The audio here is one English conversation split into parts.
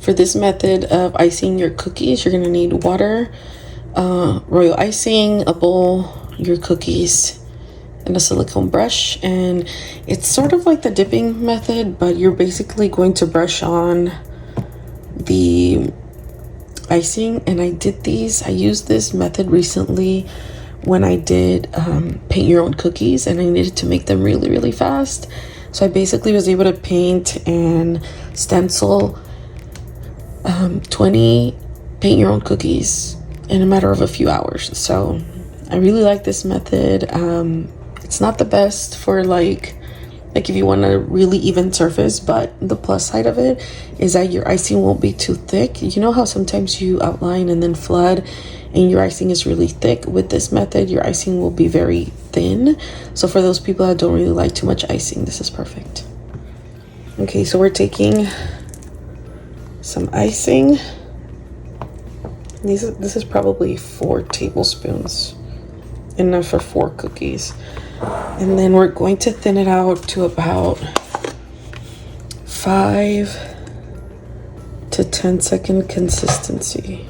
For this method of icing your cookies, you're gonna need water, royal icing, a bowl, your cookies, and a silicone brush. And it's sort of like the dipping method, but you're basically going to brush on the icing. And I used this method recently when I did paint your own cookies, and I needed to make them really, really fast. So I basically was able to paint and stencil 20 paint your own cookies in a matter of a few hours. So I really like this method. It's not the best for like if you want a really even surface, but the plus side of it is that your icing won't be too thick. You know how sometimes you outline and then flood and your icing is really thick? With this method, your icing will be very thin. So for those people that don't really like too much icing, this is perfect. Okay, so we're taking some icing. This is probably 4 tablespoons, enough for 4 cookies. And then we're going to thin it out to about 5 to 10 second consistency.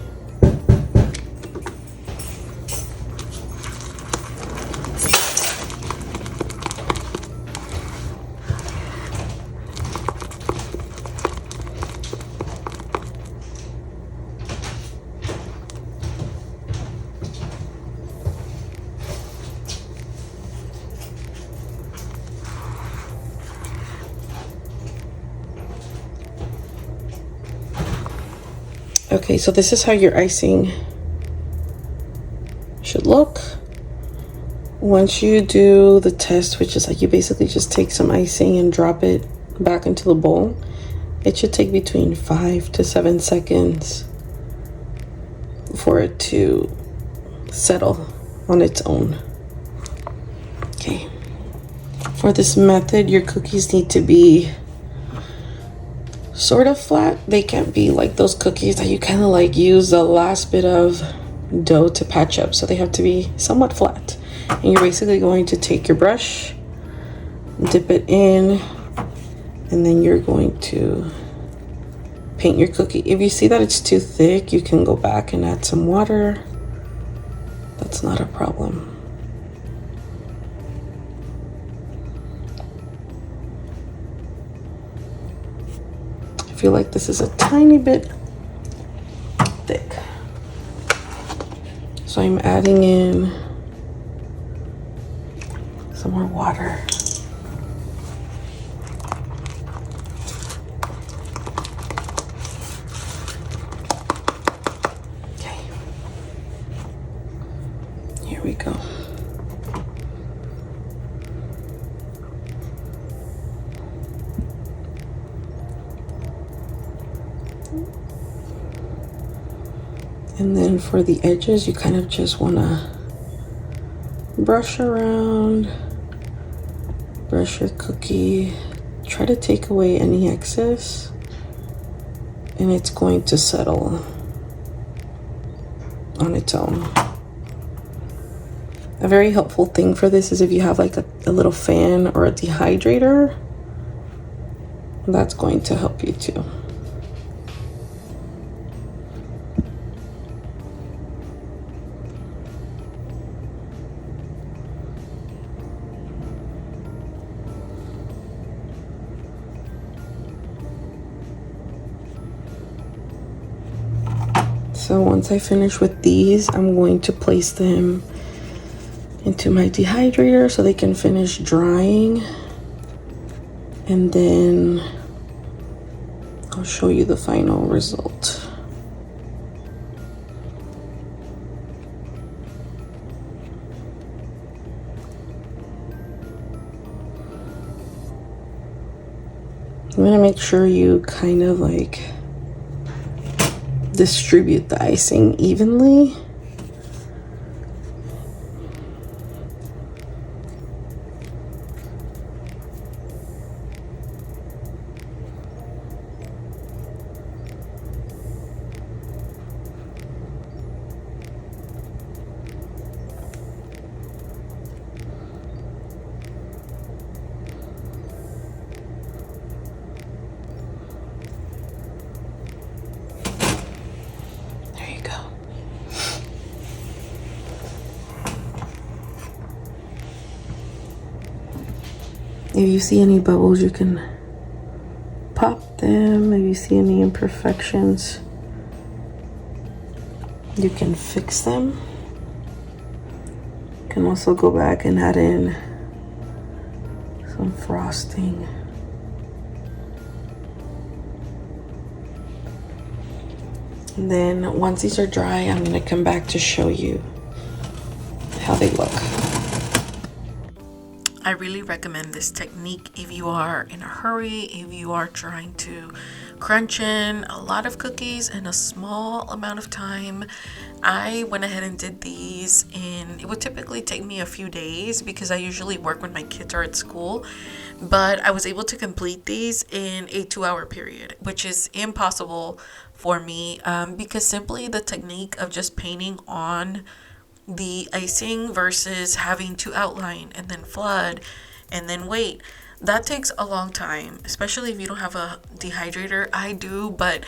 Okay, so this is how your icing should look. Once you do the test, which is like you basically just take some icing and drop it back into the bowl, it should take between 5 to 7 seconds for it to settle on its own. Okay, for this method, your cookies need to be sort of flat. They can't be like those cookies that you kind of like use the last bit of dough to patch up. So they have to be somewhat flat. And you're basically going to take your brush, dip it in, and then you're going to paint your cookie. If you see that it's too thick, you can go back and add some water. That's not a problem. I feel like this is a tiny bit thick, so I'm adding in some more water. Okay, here we go. And then for the edges, you kind of just want to brush around, brush your cookie, try to take away any excess, and it's going to settle on its own. A very helpful thing for this is if you have like a little fan or a dehydrator, that's going to help you too. So once I finish with these, I'm going to place them into my dehydrator so they can finish drying. And then I'll show you the final result. I'm gonna make sure you kind of like distribute the icing evenly. If you see any bubbles, you can pop them. If you see any imperfections, you can fix them. You can also go back and add in some frosting. And then once these are dry, I'm gonna come back to show you how they look. I really recommend this technique if you are in a hurry, if you are trying to crunch in a lot of cookies in a small amount of time. I went ahead and did these, and it would typically take me a few days because I usually work when my kids are at school, but I was able to complete these in a 2-hour period, which is impossible for me because simply the technique of just painting on the icing versus having to outline and then flood and then wait, that takes a long time, especially if you don't have a dehydrator. I do, but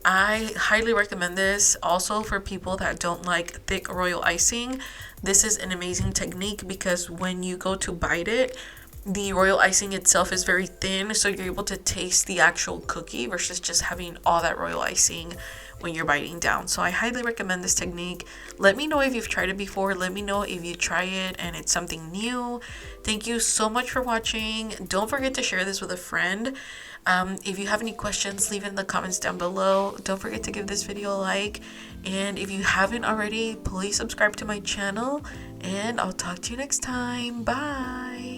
I highly recommend this also for people that don't like thick royal icing. This is an amazing technique because when you go to bite it, the royal icing itself is very thin, so you're able to taste the actual cookie versus just having all that royal icing when you're biting down. So I highly recommend this technique. Let me know if you've tried it before. Let me know if you try it and it's something new. Thank you so much for watching. Don't forget to share this with a friend. If you have any questions, leave it in the comments down below. Don't forget to give this video a like. And if you haven't already, please subscribe to my channel. And I'll talk to you next time. Bye.